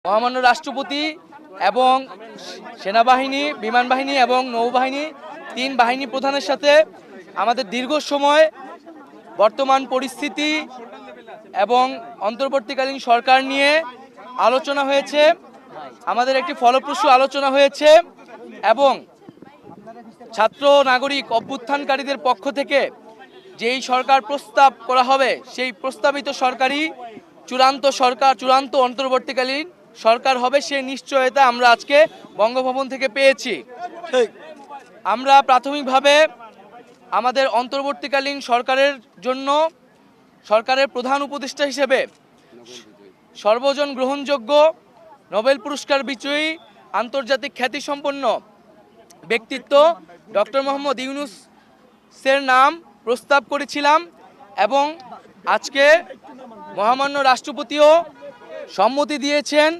মহামান্য রাষ্ট্রপতি এবং সেনাবাহিনী, বিমান বাহিনী এবং নৌবাহিনী, তিন বাহিনী প্রধানের সাথে আমাদের দীর্ঘ সময় বর্তমান পরিস্থিতি এবং অন্তর্বর্তীকালীন সরকার নিয়ে আলোচনা হয়েছে। আমাদের একটি ফলপ্রসূ আলোচনা হয়েছে এবং ছাত্র নাগরিক অভ্যুত্থানকারীদের পক্ষ থেকে যেই সরকার প্রস্তাব করা হবে সেই প্রস্তাবিত সরকারই চূড়ান্ত অন্তর্বর্তীকালীন সরকার হবে, সেই নিশ্চয়তা আমরা আজকে বঙ্গভবন থেকে পেয়েছি। আমরা প্রাথমিকভাবে আমাদের অন্তর্বর্তীকালীন সরকারের জন্য সরকারের প্রধান উপদেষ্টা হিসেবে সর্বজন গ্রহণযোগ্য নোবেল পুরস্কার বিজয়ী আন্তর্জাতিক খ্যাতিসম্পন্ন ব্যক্তিত্ব ডক্টর মোহাম্মদ ইউনূসের নাম প্রস্তাব করেছিলাম এবং আজকে মহামান্য রাষ্ট্রপতিও সম্মতি দিয়েছেন।